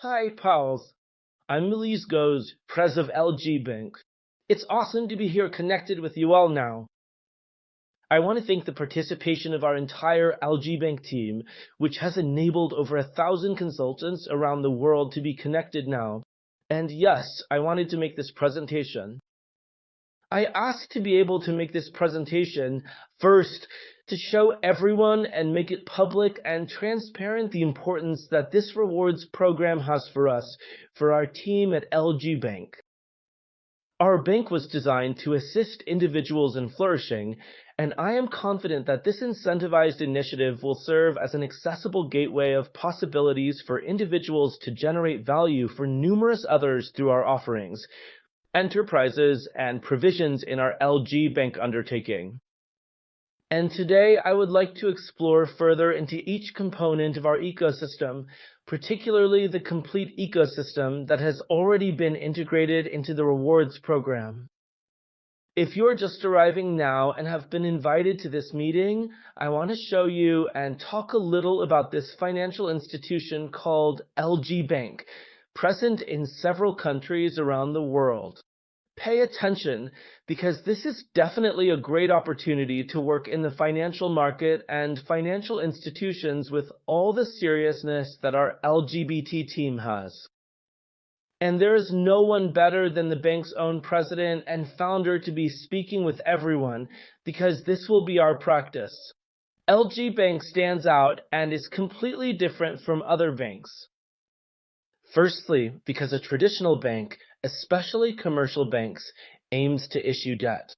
Hi, pals. I'm Luiz Góes, Pres of LGbank. It's awesome to be here connected with you all now. I want to thank the participation of our entire LGbank team, which has enabled over 1,000 consultants around the world to be connected now. And yes, I wanted to make this presentation. I asked to be able to make this presentation first to show everyone and make it public and transparent the importance that this rewards program has for us, for our team at LGbank. Our bank was designed to assist individuals in flourishing, and I am confident that this incentivized initiative will serve as an accessible gateway of possibilities for individuals to generate value for numerous others through our offerings, enterprises, and provisions in our LGbank undertaking. And today I would like to explore further into each component of our ecosystem, particularly the complete ecosystem that has already been integrated into the rewards program. If you're just arriving now and have been invited to this meeting, I want to show you and talk a little about this financial institution called LGbank, present in several countries around the world. Pay attention, because this is definitely a great opportunity to work in the financial market and financial institutions with all the seriousness that our LGBT team has. And there is no one better than the bank's own president and founder to be speaking with everyone, because this will be our practice. LGbank stands out and is completely different from other banks. Firstly, because a traditional bank, especially commercial banks, aims to issue debt.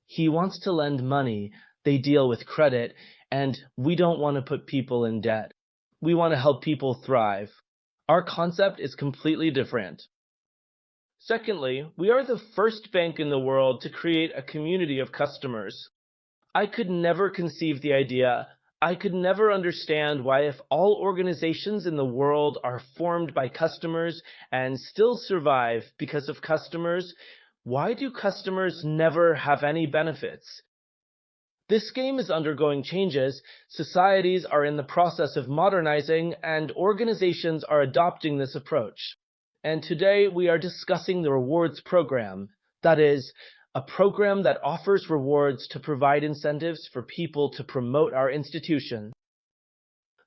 He wants to lend money, they deal with credit, and we don't want to put people in debt. We want to help people thrive. Our concept is completely different. Secondly, we are the first bank in the world to create a community of customers. I could never conceive the idea. I could never understand why, if all organizations in the world are formed by customers and still survive because of customers, why do customers never have any benefits? This game is undergoing changes, societies are in the process of modernizing, and organizations are adopting this approach. And today we are discussing the rewards program, that is, a program that offers rewards to provide incentives for people to promote our institution.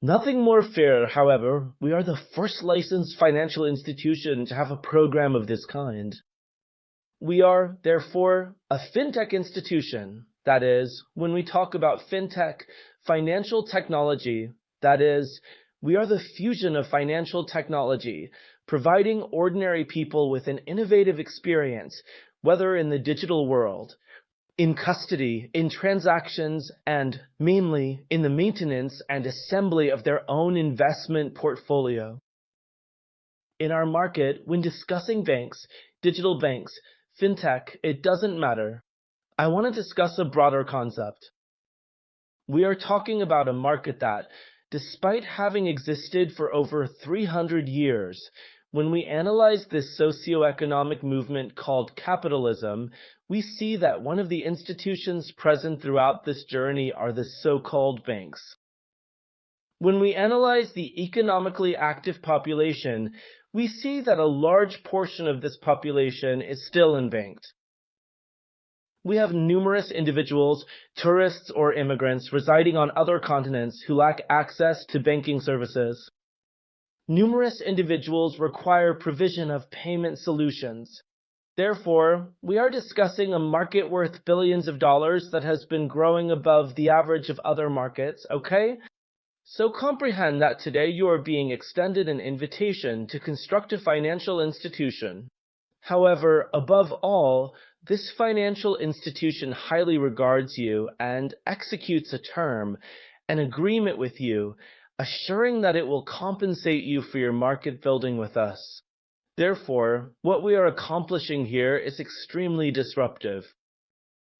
Nothing more fair, however, we are the first licensed financial institution to have a program of this kind. We are, therefore, a fintech institution. That is, when we talk about fintech, financial technology, that is, we are the fusion of financial technology, providing ordinary people with an innovative experience, whether in the digital world, in custody, in transactions, and mainly in the maintenance and assembly of their own investment portfolio. In our market, when discussing banks, digital banks, fintech, it doesn't matter. I want to discuss a broader concept. We are talking about a market that, despite having existed for over 300 years, when we analyze this socioeconomic movement called capitalism, we see that one of the institutions present throughout this journey are the so-called banks. When we analyze the economically active population, we see that a large portion of this population is still unbanked. We have numerous individuals, tourists or immigrants residing on other continents who lack access to banking services. Numerous individuals require provision of payment solutions. Therefore, we are discussing a market worth billions of dollars that has been growing above the average of other markets, okay? So comprehend that today you are being extended an invitation to construct a financial institution. However, above all, this financial institution highly regards you and executes a term, an agreement with you, assuring that it will compensate you for your market building with us. Therefore, what we are accomplishing here is extremely disruptive.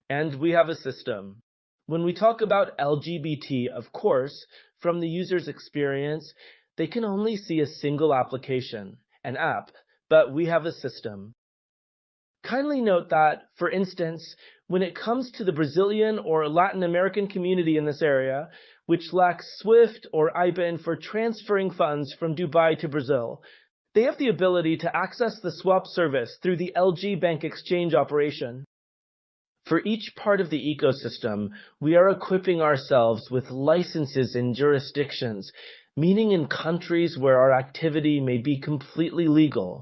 And we have a system. When we talk about LGBT, of course, from the user's experience, they can only see a single application, an app, but we have a system. Kindly note that, for instance, when it comes to the Brazilian or Latin American community in this area, which lacks SWIFT or IBAN for transferring funds from Dubai to Brazil. They have the ability to access the swap service through the LGbank exchange operation. For each part of the ecosystem, we are equipping ourselves with licenses in jurisdictions, meaning in countries where our activity may be completely legal.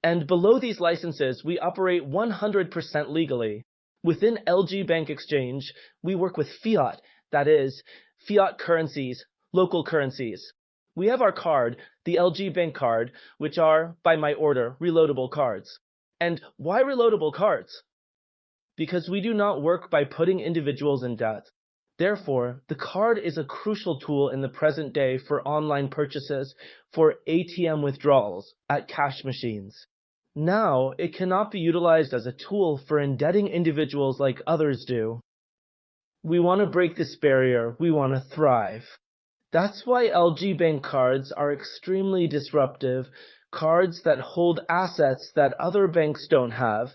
And below these licenses, we operate 100% legally. Within LGbank Exchange, we work with fiat, that is, fiat currencies, local currencies. We have our card, the LGbank card, which are, by my order, reloadable cards. And why reloadable cards? Because we do not work by putting individuals in debt. Therefore, the card is a crucial tool in the present day for online purchases, for ATM withdrawals at cash machines. Now, it cannot be utilized as a tool for indebting individuals like others do. We want to break this barrier. We want to thrive. That's why LGbank cards are extremely disruptive, cards that hold assets that other banks don't have,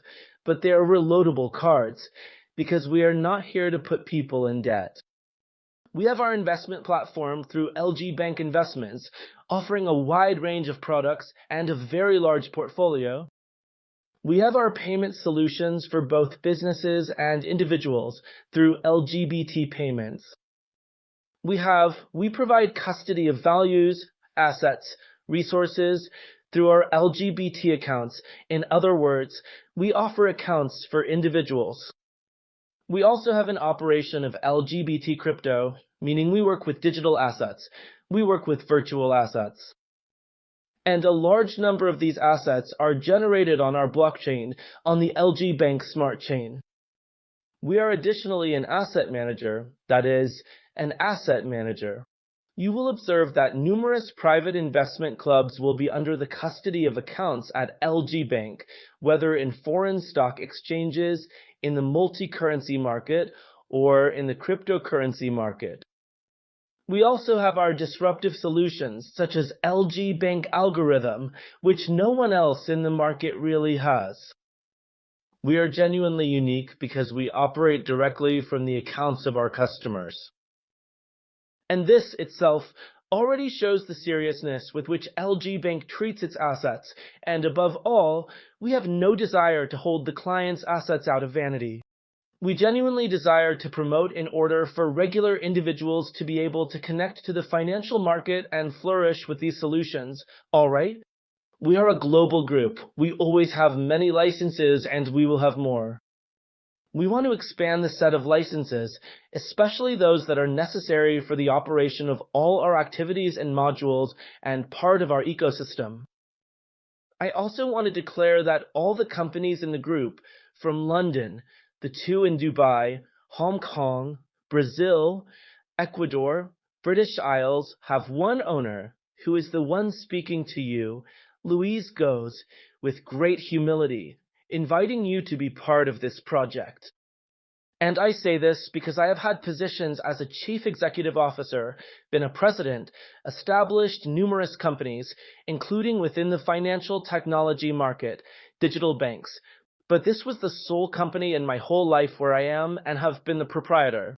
but they are reloadable cards, because we are not here to put people in debt. We have our investment platform through LGbank Investments, offering a wide range of products and a very large portfolio. We have our payment solutions for both businesses and individuals through LGBT payments. We provide custody of values, assets, resources through our LGBT accounts. In other words, we offer accounts for individuals. We also have an operation of LGBT crypto, meaning we work with digital assets. We work with virtual assets. And a large number of these assets are generated on our blockchain on the LGbank Smart Chain. We are additionally an asset manager, that is, an asset manager. You will observe that numerous private investment clubs will be under the custody of accounts at LGbank, whether in foreign stock exchanges, in the multi-currency market, or in the cryptocurrency market. We also have our disruptive solutions, such as LGbank Algorithm, which no one else in the market really has. We are genuinely unique because we operate directly from the accounts of our customers. And this itself already shows the seriousness with which LGbank treats its assets, and above all, we have no desire to hold the client's assets out of vanity. We genuinely desire to promote in order for regular individuals to be able to connect to the financial market and flourish with these solutions, all right? We are a global group. We always have many licenses, and we will have more. We want to expand the set of licenses, especially those that are necessary for the operation of all our activities and modules and part of our ecosystem. I also want to declare that all the companies in the group, from London, the 2 in Dubai, Hong Kong, Brazil, Ecuador, British Isles, have one owner, who is the one speaking to you, Luiz Góes, with great humility, inviting you to be part of this project. And I say this because I have had positions as a chief executive officer, been a president, established numerous companies, including within the financial technology market, digital banks. But this was the sole company in my whole life where I am and have been the proprietor.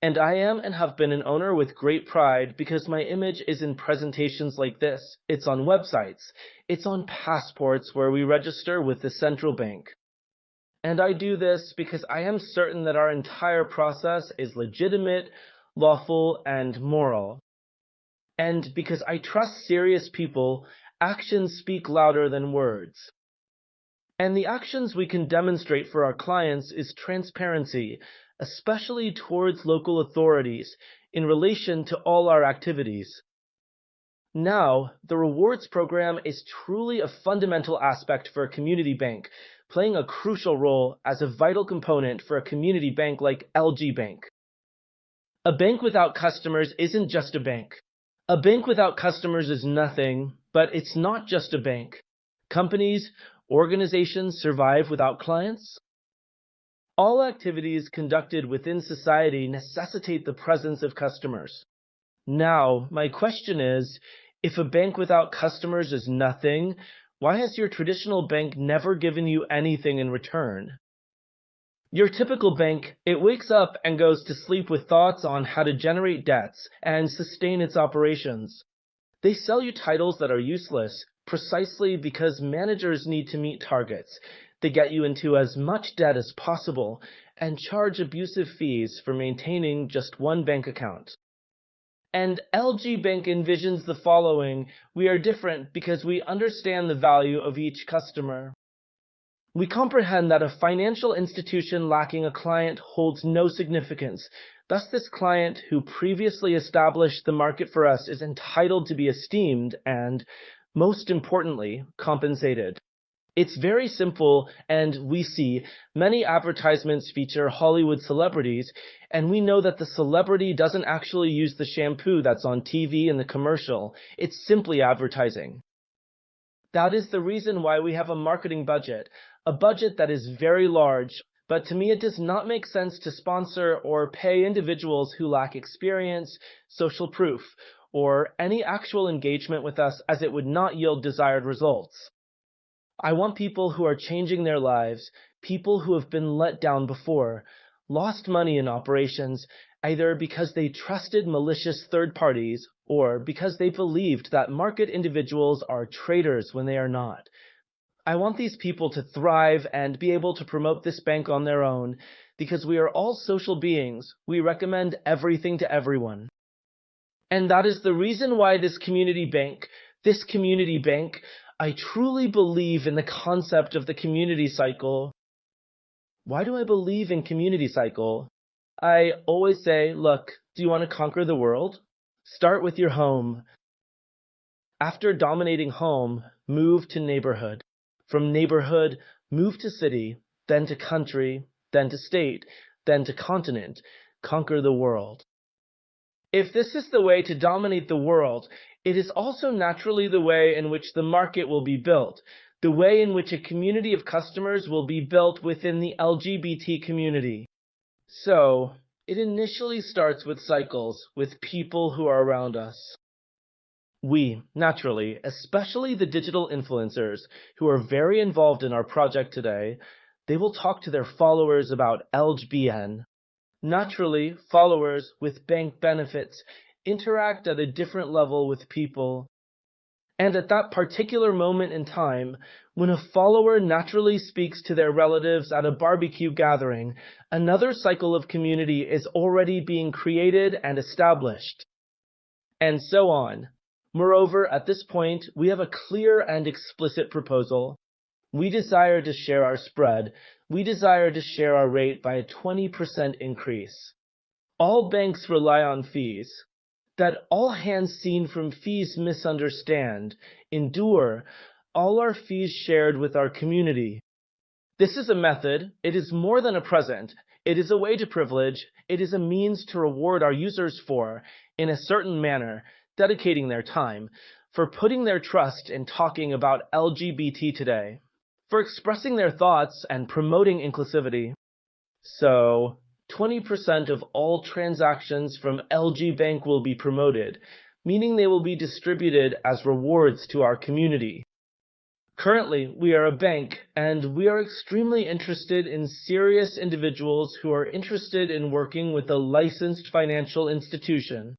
And I am and have been an owner with great pride because my image is in presentations like this. It's on websites. It's on passports where we register with the central bank. And I do this because I am certain that our entire process is legitimate, lawful, and moral. And because I trust serious people, actions speak louder than words. And the actions we can demonstrate for our clients is transparency, especially towards local authorities, in relation to all our activities. Now, the rewards program is truly a fundamental aspect for a community bank, playing a crucial role as a vital component for a community bank like LGbank. A bank without customers isn't just a bank. A bank without customers is nothing, but it's not just a bank. Companies, organizations survive without clients. All activities conducted within society necessitate the presence of customers. Now, my question is, if a bank without customers is nothing, why has your traditional bank never given you anything in return? Your typical bank, it wakes up and goes to sleep with thoughts on how to generate debts and sustain its operations. They sell you titles that are useless precisely because managers need to meet targets. They get you into as much debt as possible and charge abusive fees for maintaining just one bank account. And LGbank envisions the following: we are different because we understand the value of each customer. We comprehend that a financial institution lacking a client holds no significance. Thus, this client who previously established the market for us is entitled to be esteemed and, most importantly, compensated. It's very simple, and we see many advertisements feature Hollywood celebrities, and we know that the celebrity doesn't actually use the shampoo that's on TV in the commercial. It's simply advertising. That is the reason why we have a marketing budget, a budget that is very large, but to me it does not make sense to sponsor or pay individuals who lack experience, social proof, or any actual engagement with us, as it would not yield desired results. I want people who are changing their lives, people who have been let down before, lost money in operations, either because they trusted malicious third parties or because they believed that market individuals are traitors when they are not. I want these people to thrive and be able to promote this bank on their own because we are all social beings. We recommend everything to everyone. And that is the reason why this community bank, I truly believe in the concept of the community cycle. Why do I believe in community cycle? I always say, look, do you want to conquer the world? Start with your home. After dominating home, move to neighborhood. From neighborhood, move to city, then to country, then to state, then to continent. Conquer the world. If this is the way to dominate the world, it is also naturally the way in which the market will be built, the way in which a community of customers will be built within the LGBT community. So, it initially starts with cycles, with people who are around us. We, naturally, especially the digital influencers who are very involved in our project today, they will talk to their followers about LGBN. Naturally, followers with bank benefits interact at a different level with people. And at that particular moment in time, when a follower naturally speaks to their relatives at a barbecue gathering, another cycle of community is already being created and established. And so on. Moreover, at this point, we have a clear and explicit proposal. We desire to share our spread. We desire to share our rate by a 20% increase. All banks rely on fees. That all hands seen from fees misunderstand, endure, all our fees shared with our community. This is a method. It is more than a present. It is a way to privilege. It is a means to reward our users for, in a certain manner, dedicating their time, for putting their trust in talking about LGBT today, for expressing their thoughts and promoting inclusivity. So, 20% of all transactions from LGbank will be promoted, meaning they will be distributed as rewards to our community. Currently, we are a bank, and we are extremely interested in serious individuals who are interested in working with a licensed financial institution.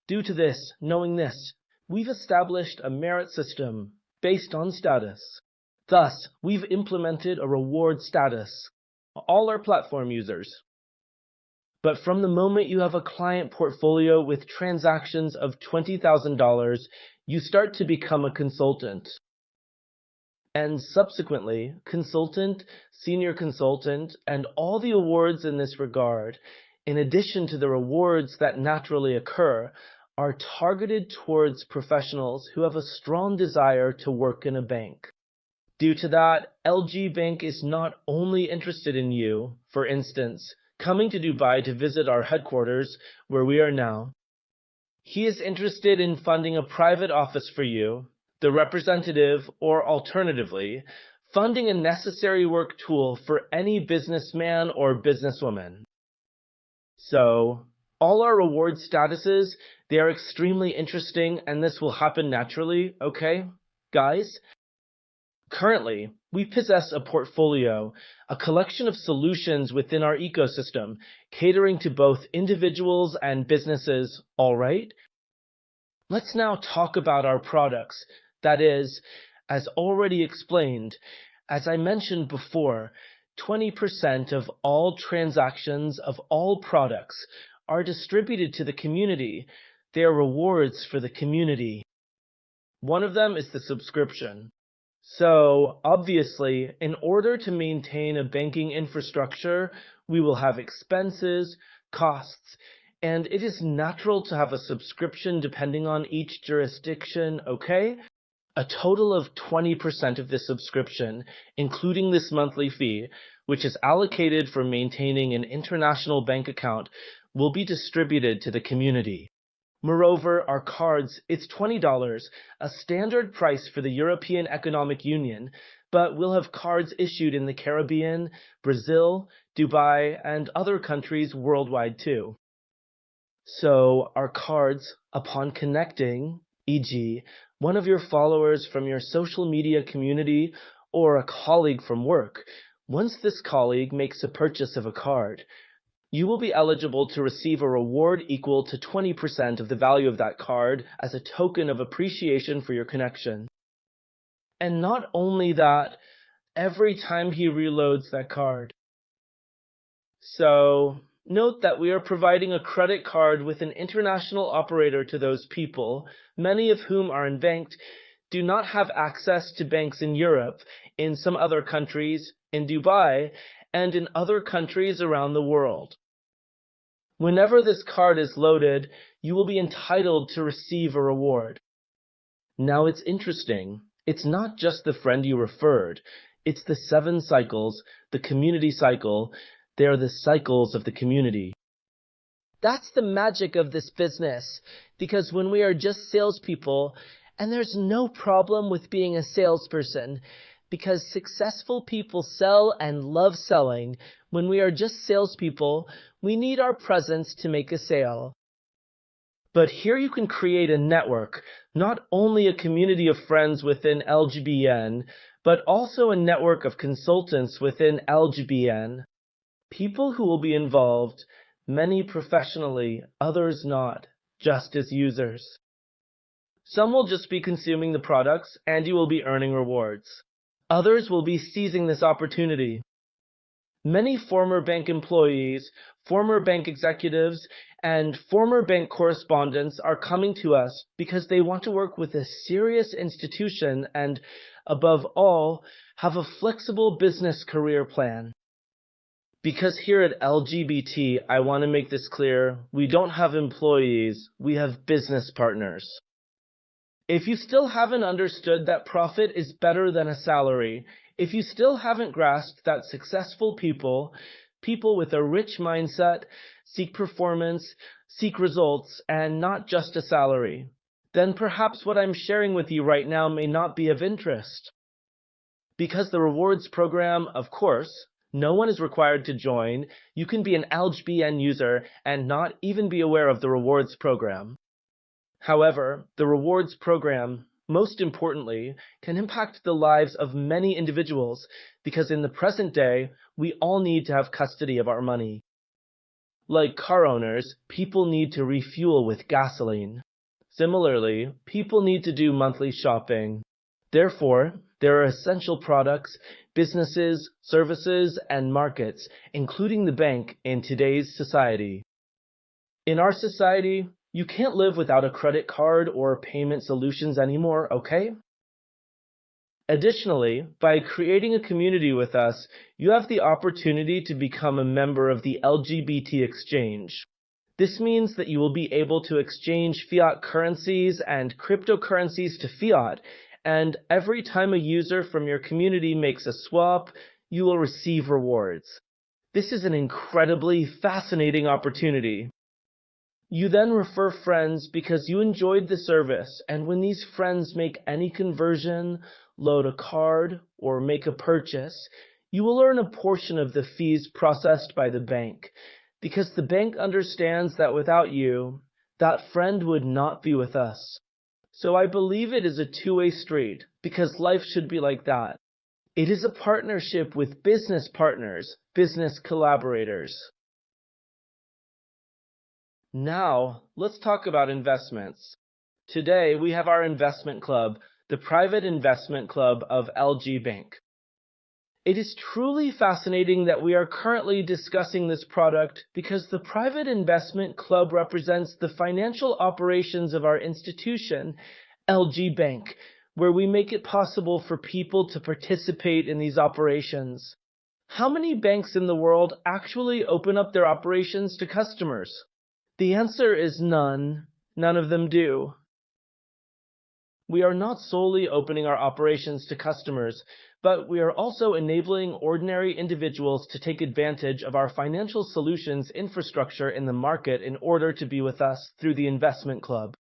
Due to this, knowing this, we've established a merit system based on status. Thus, we've implemented a reward status. All our platform users. But from the moment you have a client portfolio with transactions of $20,000, you start to become a consultant. And subsequently, consultant, senior consultant, and all the awards in this regard, in addition to the rewards that naturally occur, are targeted towards professionals who have a strong desire to work in a bank. Due to that, LGbank is not only interested in you, for instance, coming to Dubai to visit our headquarters, where we are now. He is interested in funding a private office for you, the representative, or alternatively, funding a necessary work tool for any businessman or businesswoman. So, all our reward statuses, they are extremely interesting, and this will happen naturally, okay, guys? Currently, we possess a portfolio, a collection of solutions within our ecosystem, catering to both individuals and businesses, all right? Let's now talk about our products. That is, as already explained, as I mentioned before, 20% of all transactions of all products are distributed to the community. They are rewards for the community. One of them is the subscription. So, obviously, in order to maintain a banking infrastructure, we will have expenses, costs, and it is natural to have a subscription depending on each jurisdiction, okay? A total of 20% of this subscription, including this monthly fee, which is allocated for maintaining an international bank account, will be distributed to the community. Moreover, our cards, it's $20, a standard price for the European Economic Union, but we'll have cards issued in the Caribbean, Brazil, Dubai, and other countries worldwide too. So our cards, upon connecting, e.g., one of your followers from your social media community or a colleague from work, once this colleague makes a purchase of a card, you will be eligible to receive a reward equal to 20% of the value of that card as a token of appreciation for your connection. And not only that, every time he reloads that card. So, note that we are providing a credit card with an international operator to those people, many of whom are unbanked, do not have access to banks in Europe, in some other countries, in Dubai, and in other countries around the world. Whenever this card is loaded, you will be entitled to receive a reward. Now it's interesting. It's not just the friend you referred. It's the 7 cycles, the community cycle. They are the cycles of the community. That's the magic of this business, because when we are just salespeople, and there's no problem with being a salesperson, because successful people sell and love selling, when we are just salespeople, we need our presence to make a sale. But here you can create a network, not only a community of friends within LGBN, but also a network of consultants within LGBN. People who will be involved, many professionally, others not, just as users. Some will just be consuming the products, and you will be earning rewards. Others will be seizing this opportunity. Many former bank employees, former bank executives, and former bank correspondents are coming to us because they want to work with a serious institution and, above all, have a flexible business career plan. Because here at LGBT, I want to make this clear, we don't have employees, we have business partners. If you still haven't understood that profit is better than a salary, if you still haven't grasped that successful people with a rich mindset, seek performance, seek results, and not just a salary, then perhaps what I'm sharing with you right now may not be of interest. Because the rewards program, of course, no one is required to join. You can be an LGBN user and not even be aware of the rewards program. However, the rewards program, most importantly, can impact the lives of many individuals because in the present day, we all need to have custody of our money. Like car owners, people need to refuel with gasoline. Similarly, people need to do monthly shopping. Therefore, there are essential products, businesses, services, and markets, including the bank, in today's society. In our society, you can't live without a credit card or payment solutions anymore, okay? Additionally, by creating a community with us, you have the opportunity to become a member of the LGBT exchange. This means that you will be able to exchange fiat currencies and cryptocurrencies to fiat, and every time a user from your community makes a swap, you will receive rewards. This is an incredibly fascinating opportunity. You then refer friends because you enjoyed the service, and when these friends make any conversion, load a card, or make a purchase, you will earn a portion of the fees processed by the bank, because the bank understands that without you, that friend would not be with us. So I believe it is a two-way street, because life should be like that. It is a partnership with business partners, business collaborators. Now, let's talk about investments. Today, we have our investment club, the Private Investment Club of LGbank. It is truly fascinating that we are currently discussing this product because the Private Investment Club represents the financial operations of our institution, LGbank, where we make it possible for people to participate in these operations. How many banks in the world actually open up their operations to customers? The answer is none. None of them do. We are not solely opening our operations to customers, but we are also enabling ordinary individuals to take advantage of our financial solutions infrastructure in the market in order to be with us through the investment club.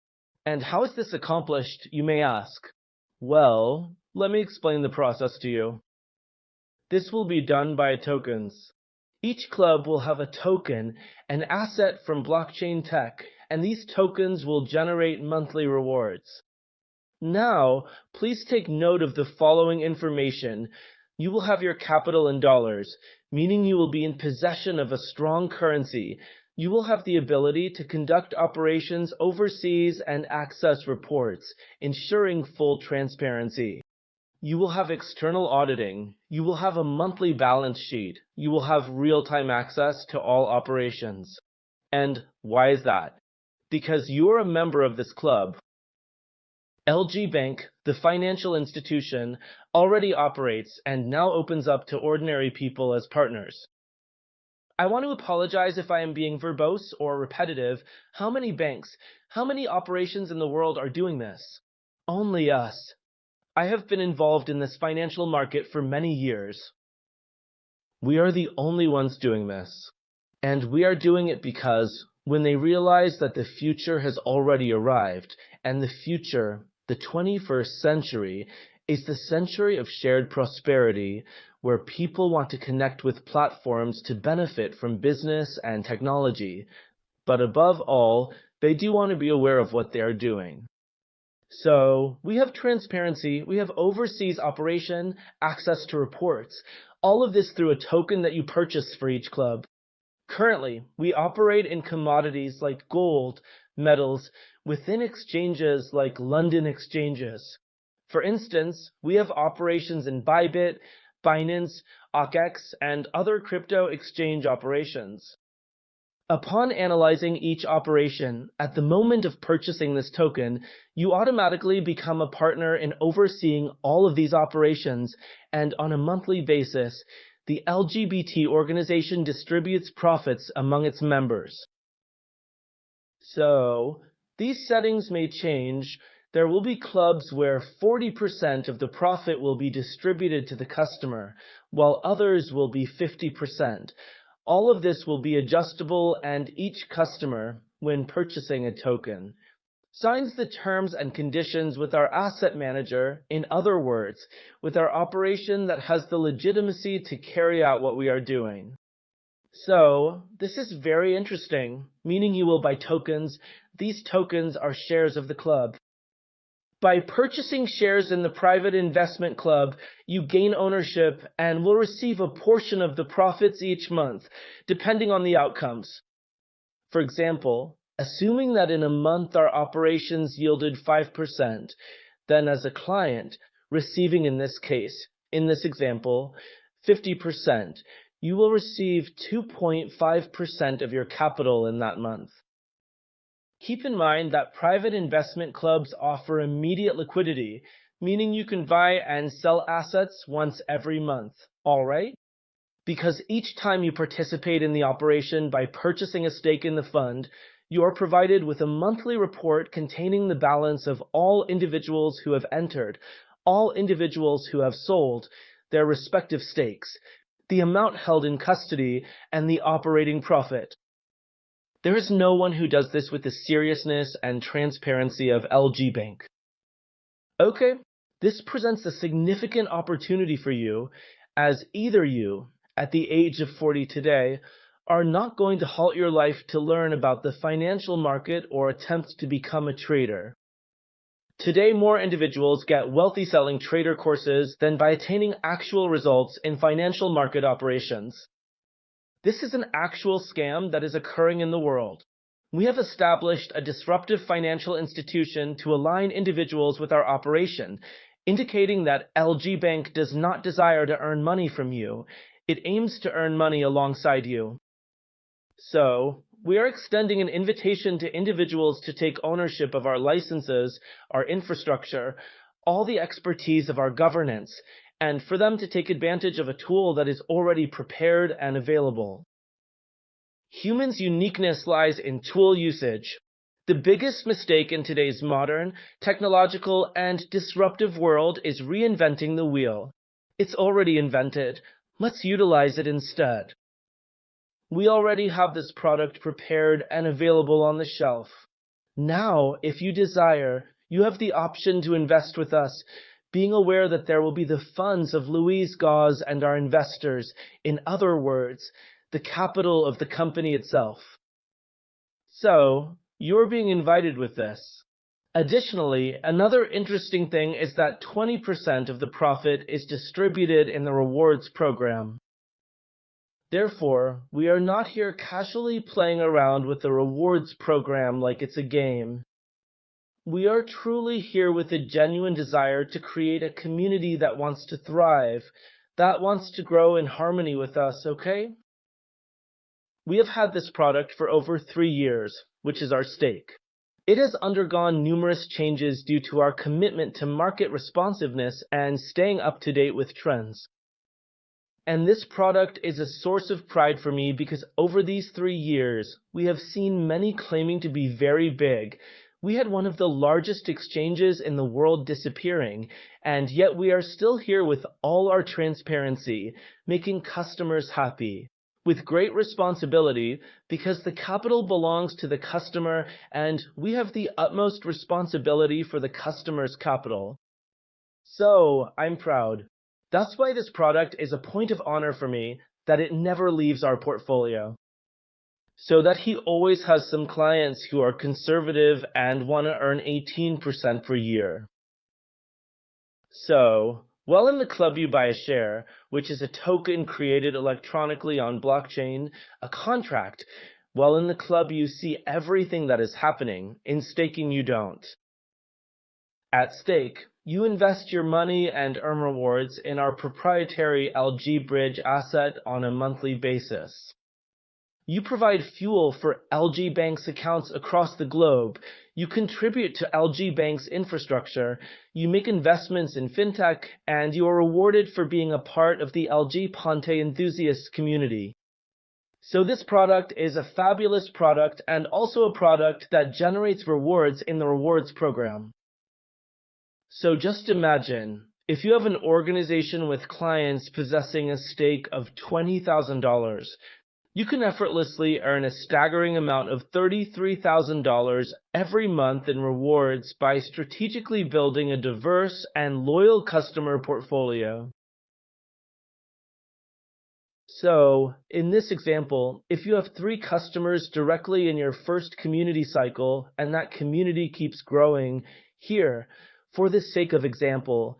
And how is this accomplished, you may ask? Well, let me explain the process to you. This will be done by tokens. Each club will have a token, an asset from blockchain tech, and these tokens will generate monthly rewards. Now, please take note of the following information. You will have your capital in dollars, meaning you will be in possession of a strong currency. You will have the ability to conduct operations overseas and access reports, ensuring full transparency. You will have external auditing. You will have a monthly balance sheet. You will have real-time access to all operations. And why is that? Because you are a member of this club. LGbank, the financial institution, already operates and now opens up to ordinary people as partners. I want to apologize if I am being verbose or repetitive. How many banks, how many operations in the world are doing this? Only us. I have been involved in this financial market for many years. We are the only ones doing this. And we are doing it because when they realize that the future has already arrived, and the future, the 21st century, is the century of shared prosperity, where people want to connect with platforms to benefit from business and technology. But above all, they do want to be aware of what they are doing. So, we have transparency, we have overseas operation, access to reports, all of this through a token that you purchase for each club. Currently, we operate in commodities like gold, metals, within exchanges like London exchanges. For instance, we have operations in Bybit, Binance, OKX, and other crypto exchange operations. Upon analyzing each operation, at the moment of purchasing this token, you automatically become a partner in overseeing all of these operations, and on a monthly basis, the LGBT organization distributes profits among its members. So, these settings may change. There will be clubs where 40% of the profit will be distributed to the customer, while others will be 50%. All of this will be adjustable, and each customer, when purchasing a token, signs the terms and conditions with our asset manager, in other words, with our operation that has the legitimacy to carry out what we are doing. So, this is very interesting, meaning you will buy tokens. These tokens are shares of the club. By purchasing shares in the Private Investment Club, you gain ownership and will receive a portion of the profits each month, depending on the outcomes. For example, assuming that in a month our operations yielded 5%, then as a client, receiving in this case, in this example, 50%, you will receive 2.5% of your capital in that month. Keep in mind that private investment clubs offer immediate liquidity, meaning you can buy and sell assets once every month, all right? Because each time you participate in the operation by purchasing a stake in the fund, you are provided with a monthly report containing the balance of all individuals who have entered, all individuals who have sold, their respective stakes, the amount held in custody, and the operating profit. There is no one who does this with the seriousness and transparency of LGbank. Okay, this presents a significant opportunity for you, as either you, at the age of 40 today, are not going to halt your life to learn about the financial market or attempt to become a trader. Today, more individuals get wealthy selling trader courses than by attaining actual results in financial market operations. This is an actual scam that is occurring in the world. We have established a disruptive financial institution to align individuals with our operation, indicating that LGbank does not desire to earn money from you. It aims to earn money alongside you. So, we are extending an invitation to individuals to take ownership of our licenses, our infrastructure, all the expertise of our governance, and for them to take advantage of a tool that is already prepared and available. Humans' uniqueness lies in tool usage. The biggest mistake in today's modern, technological, and disruptive world is reinventing the wheel. It's already invented. Let's utilize it instead. We already have this product prepared and available on the shelf. Now, if you desire, you have the option to invest with us, being aware that there will be the funds of Luiz Góes and our investors, in other words, the capital of the company itself. So, you're being invited with this. Additionally, another interesting thing is that 20% of the profit is distributed in the rewards program. Therefore, we are not here casually playing around with the rewards program like it's a game. We are truly here with a genuine desire to create a community that wants to thrive, that wants to grow in harmony with us, okay? We have had this product for over 3 years, which is our stake. It has undergone numerous changes due to our commitment to market responsiveness and staying up to date with trends. And this product is a source of pride for me because over these 3 years, we have seen many claiming to be very big. We had one of the largest exchanges in the world disappearing, and yet we are still here with all our transparency, making customers happy. With great responsibility, because the capital belongs to the customer and we have the utmost responsibility for the customer's capital. So, I'm proud. That's why this product is a point of honor for me that it never leaves our portfolio. So that he always has some clients who are conservative and want to earn 18% per year. So, while in the club you buy a share, which is a token created electronically on blockchain, a contract. While in the club you see everything that is happening, in staking you don't. At stake, you invest your money and earn rewards in our proprietary LGbridge asset on a monthly basis. You provide fuel for LGbank's accounts across the globe. You contribute to LGbank's infrastructure. You make investments in fintech, and you are rewarded for being a part of the LG Ponte enthusiast community. So this product is a fabulous product and also a product that generates rewards in the rewards program. So just imagine, if you have an organization with clients possessing a stake of $20,000, you can effortlessly earn a staggering amount of $33,000 every month in rewards by strategically building a diverse and loyal customer portfolio. So, in this example, if you have 3 customers directly in your first community cycle and that community keeps growing, here, for the sake of example,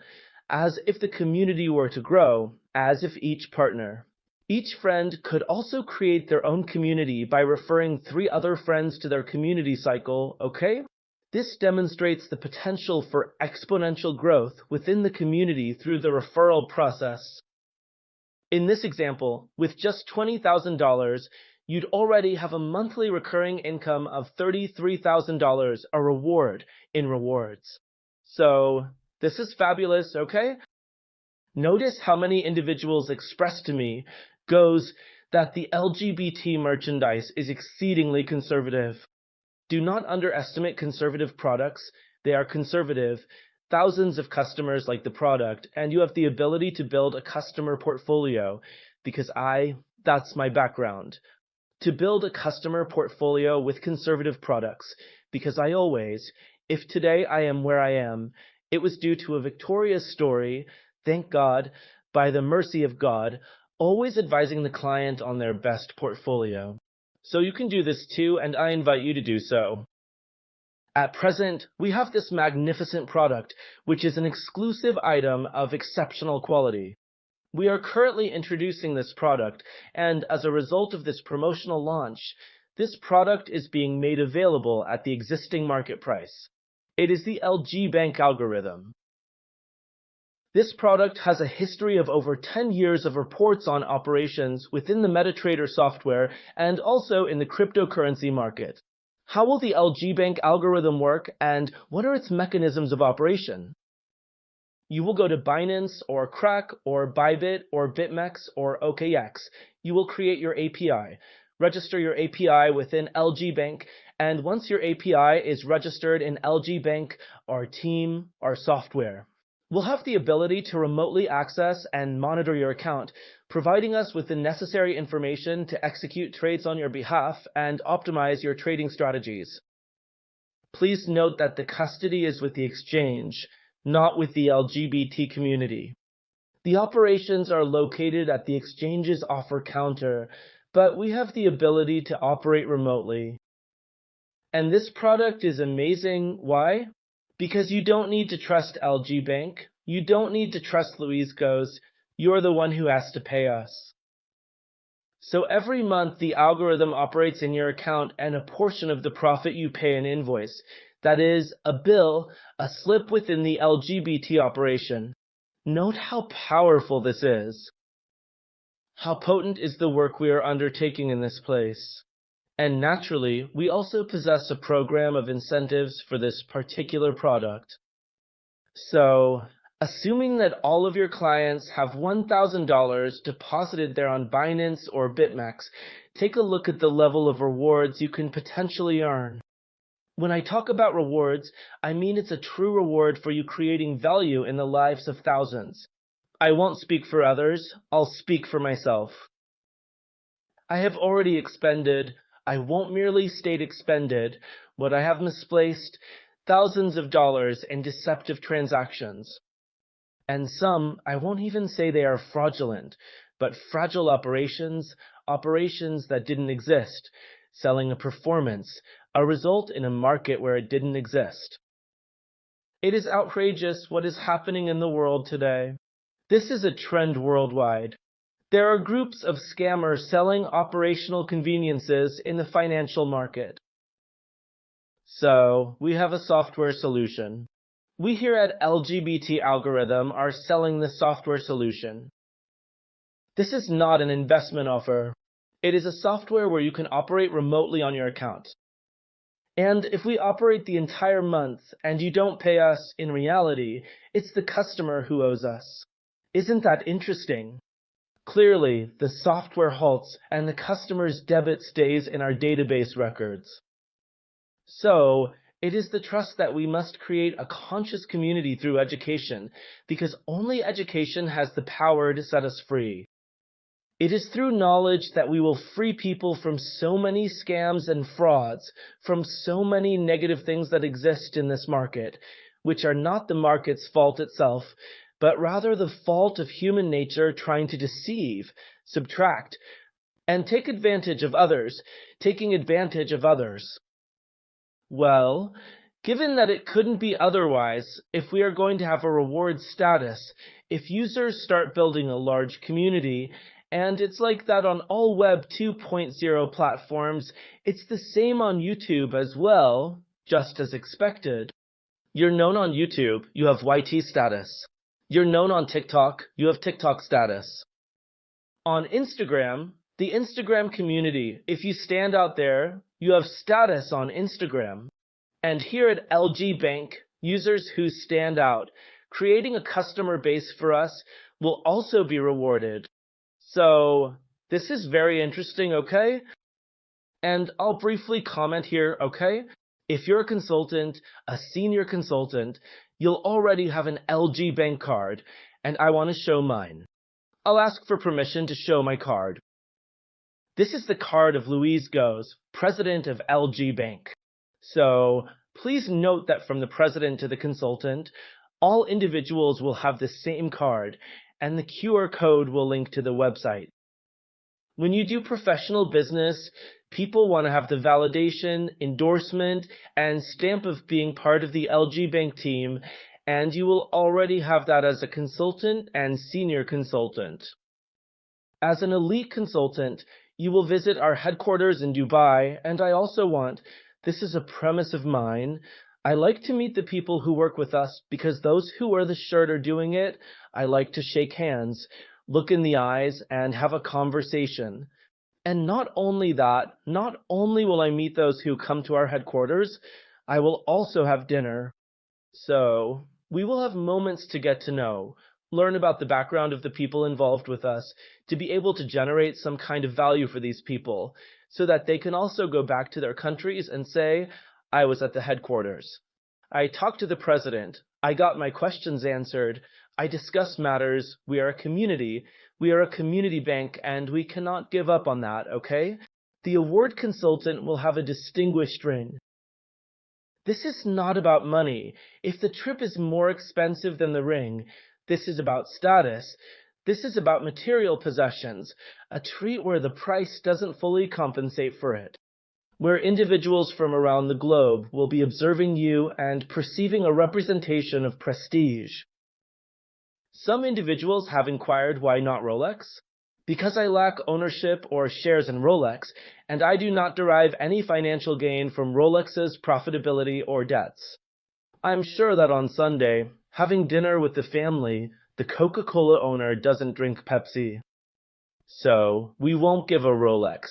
as if the community were to grow, as if each partner. Each friend could also create their own community by referring 3 other friends to their community cycle, okay? This demonstrates the potential for exponential growth within the community through the referral process. In this example, with just $20,000, you'd already have a monthly recurring income of $33,000, a reward in rewards. So, this is fabulous, okay? Notice how many individuals expressed to me goes that the LGBT merchandise is exceedingly conservative. Do not underestimate conservative products. They are conservative. Thousands of customers like the product, and you have the ability to build a customer portfolio because that's my background. To build a customer portfolio with conservative products because if today I am where I am, it was due to a victorious story, thank God, by the mercy of God, always advising the client on their best portfolio. So you can do this too, and I invite you to do so. At present, we have this magnificent product, which is an exclusive item of exceptional quality. We are currently introducing this product, and as a result of this promotional launch, this product is being made available at the existing market price. It is the LGbank algorithm. This product has a history of over 10 years of reports on operations within the MetaTrader software and also in the cryptocurrency market. How will the LGbank algorithm work, and what are its mechanisms of operation? You will go to Binance or Crack or Bybit or BitMEX or OKX. You will create your API, register your API within LGbank, and once your API is registered in LGbank, our team, our software will have the ability to remotely access and monitor your account, providing us with the necessary information to execute trades on your behalf and optimize your trading strategies. Please note that the custody is with the exchange, not with the LGBT community. The operations are located at the exchange's offer counter, but we have the ability to operate remotely. And this product is amazing. Why? Because you don't need to trust LGbank. You don't need to trust Luiz Góes. You're the one who has to pay us. So every month, the algorithm operates in your account, and a portion of the profit you pay an invoice. That is, a bill, a slip within the LGBT operation. Note how powerful this is. How potent is the work we are undertaking in this place. And naturally, we also possess a program of incentives for this particular product. So, assuming that all of your clients have $1,000 deposited there on Binance or BitMEX, take a look at the level of rewards you can potentially earn. When I talk about rewards, I mean it's a true reward for you creating value in the lives of thousands. I won't speak for others, I'll speak for myself. I have already expended, I won't merely state expended, what I have misplaced, thousands of dollars in deceptive transactions. And some, I won't even say they are fraudulent, but fragile operations, operations that didn't exist, selling a performance, a result in a market where it didn't exist. It is outrageous what is happening in the world today. This is a trend worldwide. There are groups of scammers selling operational conveniences in the financial market. So, we have a software solution. We here at LGBT Algorithm are selling this software solution. This is not an investment offer. It is a software where you can operate remotely on your account. And if we operate the entire month and you don't pay us, in reality, it's the customer who owes us. Isn't that interesting? Clearly, the software halts and the customer's debit stays in our database records. So, it is the trust that we must create a conscious community through education, because only education has the power to set us free. It is through knowledge that we will free people from so many scams and frauds, from so many negative things that exist in this market, which are not the market's fault itself, but rather the fault of human nature trying to deceive, subtract, and take advantage of others, taking advantage of others. Well, given that it couldn't be otherwise, if we are going to have a reward status, if users start building a large community, and it's like that on all Web 2.0 platforms, it's the same on YouTube as well, just as expected. You're known on YouTube, you have YT status. You're known on TikTok, you have TikTok status. On Instagram, the Instagram community, if you stand out there, you have status on Instagram. And here at LGbank, users who stand out, creating a customer base for us will also be rewarded. So, this is very interesting, okay? And I'll briefly comment here, okay? If you're a consultant, a senior consultant, you'll already have an LGbank card, and I want to show mine. I'll ask for permission to show my card. This is the card of Luiz Góes, President of LGbank. So, please note that from the president to the consultant, all individuals will have the same card, and the QR code will link to the website. When you do professional business, People want to have the validation, endorsement, and stamp of being part of the LGbank team, and you will already have that as a consultant and senior consultant. As an elite consultant, you will visit our headquarters in Dubai, and I also want, this is a premise of mine, I like to meet the people who work with us because those who wear the shirt are doing it. I like to shake hands, look in the eyes, and have a conversation. And not only that, not only will I meet those who come to our headquarters, I will also have dinner. So, we will have moments to get to know, learn about the background of the people involved with us, to be able to generate some kind of value for these people, so that they can also go back to their countries and say, I was at the headquarters. I talked to the president. I got my questions answered. I discussed matters. We are a community. We are a community bank, and we cannot give up on that, okay? The award consultant will have a distinguished ring. This is not about money. If the trip is more expensive than the ring, this is about status. This is about material possessions, a treat where the price doesn't fully compensate for it, where individuals from around the globe will be observing you and perceiving a representation of prestige. Some individuals have inquired why not Rolex? Because I lack ownership or shares in Rolex, and I do not derive any financial gain from Rolex's profitability or debts. I'm sure that on Sunday, having dinner with the family, the Coca-Cola owner doesn't drink Pepsi. So, we won't give a Rolex.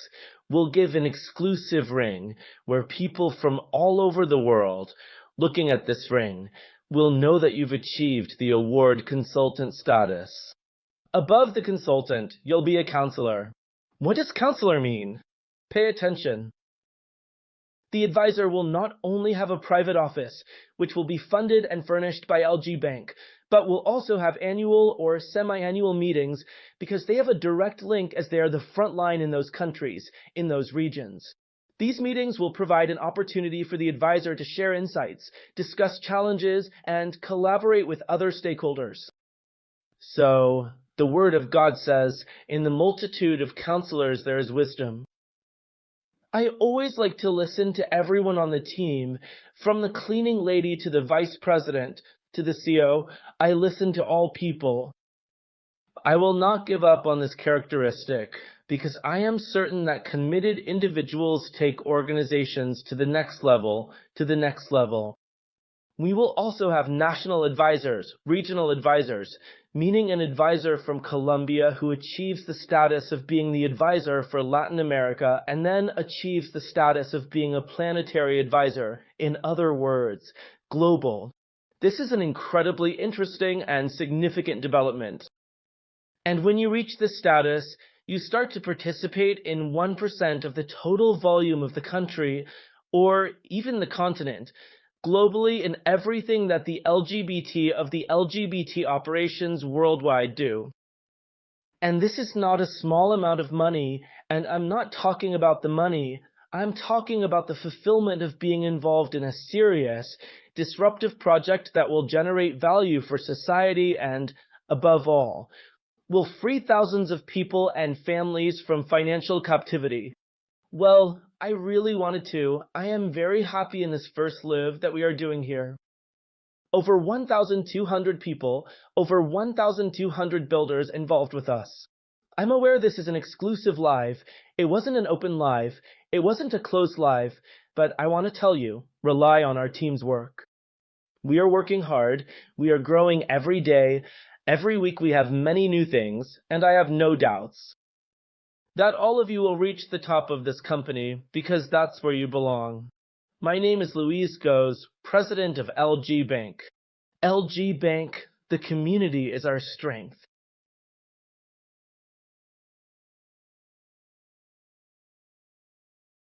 We'll give an exclusive ring where people from all over the world, looking at this ring, will know that you've achieved the award consultant status. Above the consultant, you'll be a counselor. What does counselor mean? Pay attention. The advisor will not only have a private office, which will be funded and furnished by LGbank, but will also have annual or semi-annual meetings because they have a direct link as they are the front line in those countries, in those regions. These meetings will provide an opportunity for the advisor to share insights, discuss challenges, and collaborate with other stakeholders. So, the Word of God says, in the multitude of counselors there is wisdom. I always like to listen to everyone on the team, from the cleaning lady to the vice president, to the CEO. I listen to all people. I will not give up on this characteristic, because I am certain that committed individuals take organizations to the next level, We will also have national advisors, regional advisors, meaning an advisor from Colombia who achieves the status of being the advisor for Latin America and then achieves the status of being a planetary advisor, in other words, global. This is an incredibly interesting and significant development. And when you reach this status, you start to participate in 1% of the total volume of the country, or even the continent, globally in everything that the LGBT operations worldwide do. And this is not a small amount of money, and I'm not talking about the money. I'm talking about the fulfillment of being involved in a serious, disruptive project that will generate value for society and, above all, will free thousands of people and families from financial captivity. Well, I really wanted to. I am very happy in this first live that we are doing here. Over 1,200 people, over 1,200 builders involved with us. I'm aware this is an exclusive live. It wasn't an open live. It wasn't a closed live. But I want to tell you, rely on our team's work. We are working hard. We are growing every day. Every week we have many new things, and I have no doubts that all of you will reach the top of this company because that's where you belong. My name is Luiz Góes, President of LGbank. LGbank, the community is our strength.